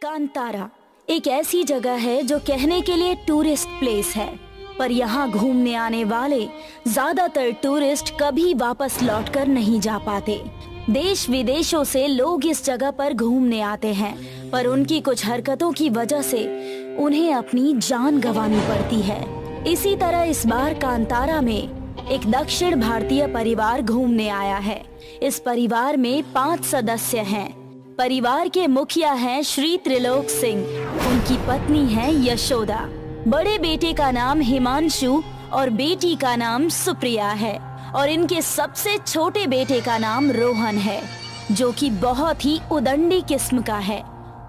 कांतारा एक ऐसी जगह है जो कहने के लिए टूरिस्ट प्लेस है, पर यहाँ घूमने आने वाले ज्यादातर टूरिस्ट कभी वापस लौटकर नहीं जा पाते। देश विदेशों से लोग इस जगह पर घूमने आते हैं, पर उनकी कुछ हरकतों की वजह से उन्हें अपनी जान गंवानी पड़ती है। इसी तरह इस बार कांतारा में एक दक्षिण भारतीय परिवार घूमने आया है। इस परिवार में 5 सदस्य हैं। परिवार के मुखिया हैं श्री त्रिलोक सिंह, उनकी पत्नी है यशोदा, बड़े बेटे का नाम हिमांशु और बेटी का नाम सुप्रिया है, और इनके सबसे छोटे बेटे का नाम रोहन है, जो कि बहुत ही उदंडी किस्म का है।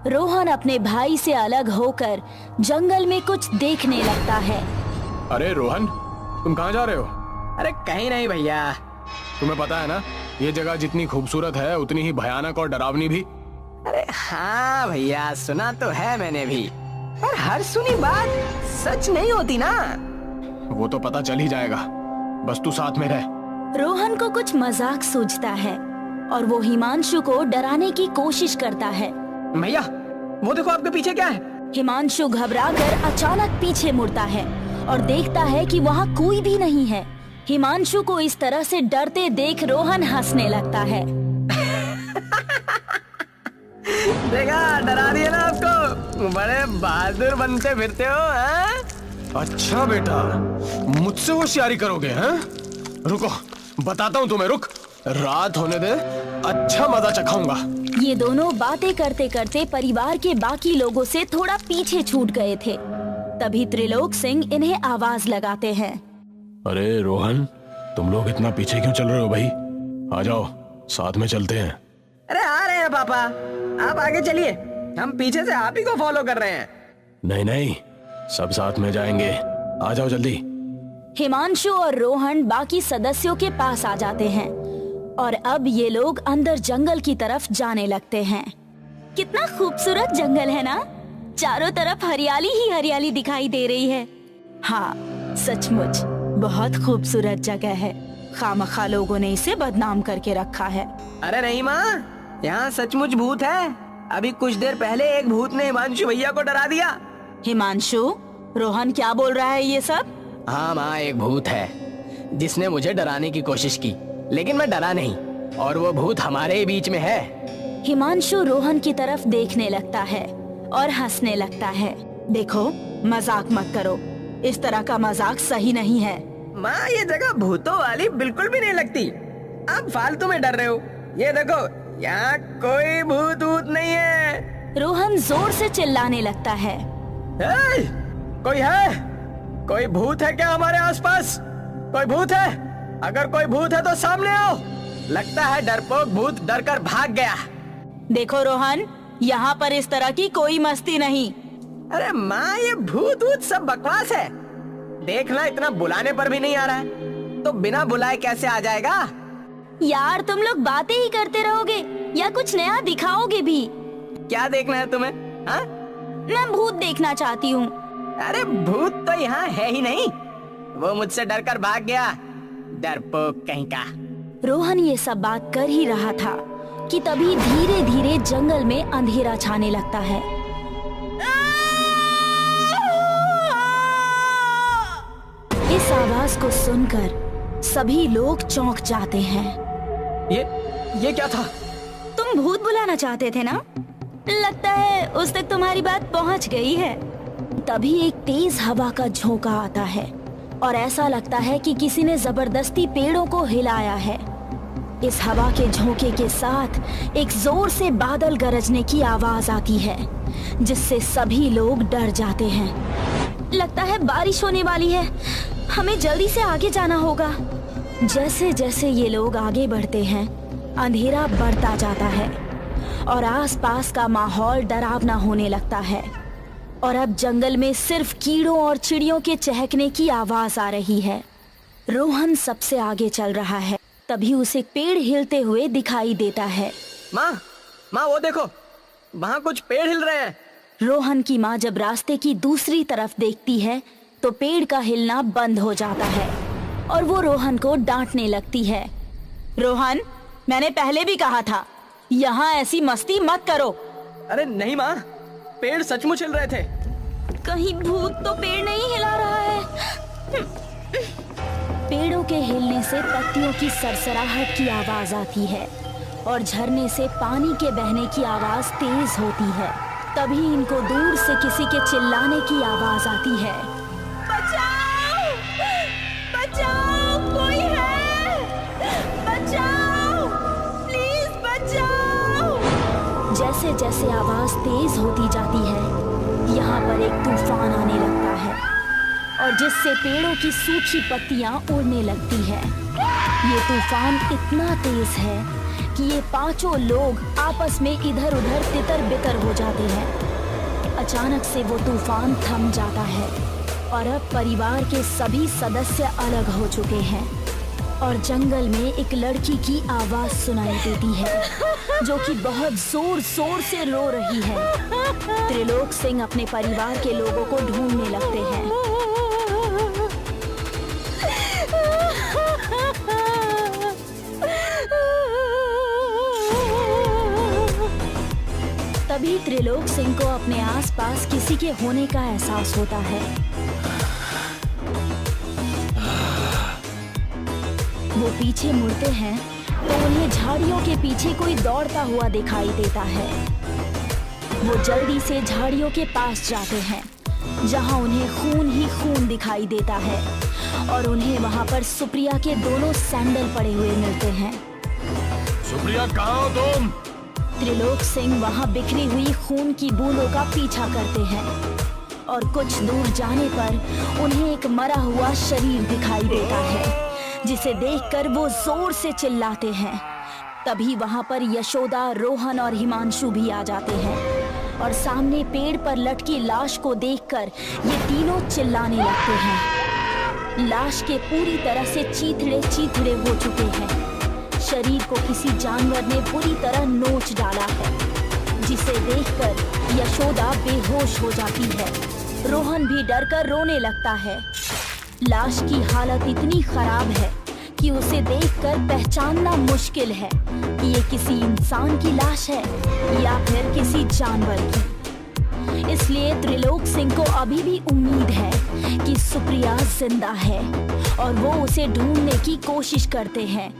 रोहन अपने भाई से अलग होकर जंगल में कुछ देखने लगता है। अरे रोहन, तुम कहाँ जा रहे हो? अरे कहीं नहीं भैया। तुम्हें पता है ना, ये जगह जितनी खूबसूरत है उतनी ही भयानक और डरावनी भी। अरे हाँ भैया, सुना तो है मैंने भी, पर हर सुनी बात सच नहीं होती ना। वो तो पता चल ही जाएगा, बस तू साथ में रह। रोहन को कुछ मजाक सूझता है और वो हिमांशु को डराने की कोशिश करता है। भैया वो देखो, आपके पीछे क्या है? हिमांशु घबराकर अचानक पीछे मुड़ता है और देखता है कि वहाँ कोई भी नहीं है। हिमांशु को इस तरह से डरते देख रोहन हंसने लगता है। देखा, डरा दिया ना आपको। बड़े बहादुर बनते फिरते हो हाँ? अच्छा बेटा, मुझसे होशियारी करोगे हैं? रुको, बताता हूँ तुम्हें, रुक। रात होने दे, अच्छा मजा चखाऊंगा। ये दोनों बातें करते करते परिवार के बाकी लोगों से थोड़ा पीछे छूट गए थे। तभी त्रिलोक सिंह इन्हें आवाज लगाते हैं। अरे रोहन, तुम लोग इतना पीछे क्यों चल रहे हो भाई? आ जाओ, साथ में चलते हैं। अरे आ रहे हैं पापा, आप आगे चलिए, हम पीछे से आप ही को फॉलो कर रहे हैं। नहीं नहीं, सब साथ में जाएंगे, आ जाओ जल्दी। हिमांशु और रोहन बाकी सदस्यों के पास आ जाते हैं और अब ये लोग अंदर जंगल की तरफ जाने लगते हैं। कितना खूबसूरत जंगल है ना, चारों तरफ हरियाली ही हरियाली दिखाई दे रही है। हाँ, सचमुच बहुत खूबसूरत जगह है, खामखा लोगों ने इसे बदनाम करके रखा है। अरे नहीं माँ, यहाँ सचमुच भूत है। अभी कुछ देर पहले एक भूत ने हिमांशु भैया को डरा दिया। हिमांशु, रोहन क्या बोल रहा है ये सब? हाँ माँ, एक भूत है जिसने मुझे डराने की कोशिश की, लेकिन मैं डरा नहीं, और वो भूत हमारे ही बीच में है। हिमांशु रोहन की तरफ देखने लगता है और हंसने लगता है। देखो, मजाक मत करो, इस तरह का मजाक सही नहीं है। माँ, ये जगह भूतों वाली बिल्कुल भी नहीं लगती, आप फालतू में डर रहे हो। ये देखो, यहाँ कोई भूत वूत नहीं है। रोहन जोर से चिल्लाने लगता है। कोई है? कोई भूत है क्या हमारे आसपास? कोई भूत है? अगर कोई भूत है तो सामने आओ। लगता है डरपोक भूत डरकर भाग गया। देखो रोहन, यहाँ पर इस तरह की कोई मस्ती नहीं। अरे माँ, ये भूत वूत सब बकवास है। देखना, इतना बुलाने पर भी नहीं आ रहा है, तो बिना बुलाए कैसे आ जाएगा? यार, तुम लोग बातें ही करते रहोगे या कुछ नया दिखाओगे भी? क्या देखना है तुम्हें? हाँ? मैं भूत देखना चाहती हूँ। अरे भूत तो यहाँ है ही नहीं, वो मुझसे डरकर भाग गया, डरपोक कहीं का। रोहन ये सब बात कर ही रहा था कि तभी धीरे धीरे जंगल में अंधेरा छाने लगता है। इस आवाज को सुनकर सभी लोग चौंक जाते हैं। ये क्या था? तुम भूत बुलाना चाहते थे ना? लगता है उस तक तुम्हारी बात पहुंच गई है। तभी एक तेज हवा का झोंका आता है और ऐसा लगता है कि किसी ने जबरदस्ती पेड़ों को हिलाया है। इस हवा के झोंके के साथ एक जोर से बादल गरजने की आवाज आती है, जिससे सभी लोग डर जाते हैं। लगता है बारिश होने वाली है, हमें जल्दी से आगे जाना होगा। जैसे जैसे ये लोग आगे बढ़ते हैं, अंधेरा बढ़ता जाता है और आसपास का माहौल डरावना होने लगता है, और अब जंगल में सिर्फ कीड़ों और चिड़ियों के चहकने की आवाज आ रही है। रोहन सबसे आगे चल रहा है, तभी उसे पेड़ हिलते हुए दिखाई देता है। माँ, वो देखो, वहाँ कुछ पेड़ हिल रहे हैं। रोहन की माँ जब रास्ते की दूसरी तरफ देखती है तो पेड़ का हिलना बंद हो जाता है और वो रोहन को डांटने लगती है। रोहन, मैंने पहले भी कहा था, यहाँ ऐसी मस्ती मत करो। अरे नहीं माँ, पेड़ सचमुच हिल रहे थे। कहीं भूत तो पेड़ नहीं हिला रहा है। पेड़ों के हिलने से पत्तियों की सरसराहट की आवाज आती है और झरने से पानी के बहने की आवाज तेज होती है। तभी इनको दूर से किसी के चिल्लाने की आवाज आती है। बचाओ! बचाओ! कोई है! बचाओ! प्लीज बचाओ! जैसे जैसे आवाज तेज होती जाती है, यहाँ पर एक तूफान आने लगता है और जिससे पेड़ों की सूखी पत्तियां उड़ने लगती है। ये तूफान इतना तेज है कि ये पांचों लोग आपस में इधर उधर तितर बितर हो जाते हैं। अचानक से वो तूफान थम जाता है और अब परिवार के सभी सदस्य अलग हो चुके हैं और जंगल में एक लड़की की आवाज सुनाई देती है जो कि बहुत जोर जोर से रो रही है। त्रिलोक सिंह अपने परिवार के लोगों को ढूंढने लगते हैं। तभी त्रिलोक सिंह को अपने आसपास किसी के होने का एहसास होता है। वो पीछे मुड़ते हैं तो उन्हें झाड़ियों के पीछे कोई दौड़ता हुआ दिखाई देता है। वो जल्दी से झाड़ियों के पास जाते हैं जहां उन्हें खून ही खून दिखाई देता है और उन्हें वहां पर सुप्रिया के दोनों सैंडल पड़े हुए मिलते हैं। सुप्रिया, कहाँ हो तुम? त्रिलोक सिंह वहां बिखरी हुई खून की बूंदों का पीछा करते हैं और कुछ दूर जाने पर उन्हें एक मरा हुआ शरीर दिखाई देता है जिसे देखकर वो जोर से चिल्लाते हैं। तभी वहां पर यशोदा, रोहन और हिमांशु भी आ जाते हैं और सामने पेड़ पर लटकी लाश को देखकर ये तीनों चिल्लाने लगते हैं। लाश के पूरी तरह से चीथड़े चीथड़े हो चुके हैं। शरीर को किसी जानवर ने पूरी तरह नोच डाला है जिसे देखकर यशोदा बेहोश हो जाती है। रोहन भी डरकर रोने लगता है। लाश की हालत इतनी खराब है कि उसे देखकर पहचानना मुश्किल है कि ये किसी इंसान की लाश है या फिर किसी जानवर की। इसलिए त्रिलोक सिंह को अभी भी उम्मीद है कि सुप्रिया जिंदा है और वो उसे ढूंढने की कोशिश करते हैं।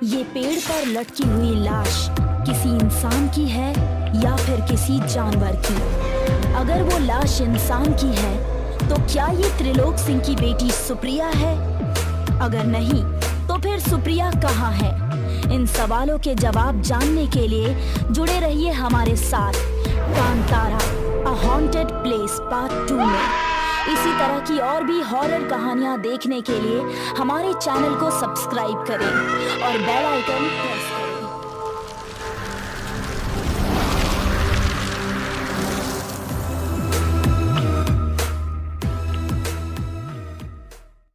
ये पेड़ पर लटकी हुई लाश किसी इंसान की है या फिर किसी जानवर की। अगर वो लाश इंसान की है तो क्या ये त्रिलोक सिंह की बेटी सुप्रिया है? अगर नहीं तो फिर सुप्रिया कहाँ है? इन सवालों के जवाब जानने के लिए जुड़े रहिए हमारे साथ कांतारा अ हॉन्टेड प्लेस पार्ट 2 में। इसी तरह की और भी हॉरर कहानियां देखने के लिए हमारे चैनल को सब्सक्राइब करें और बेल आइकन प्रेस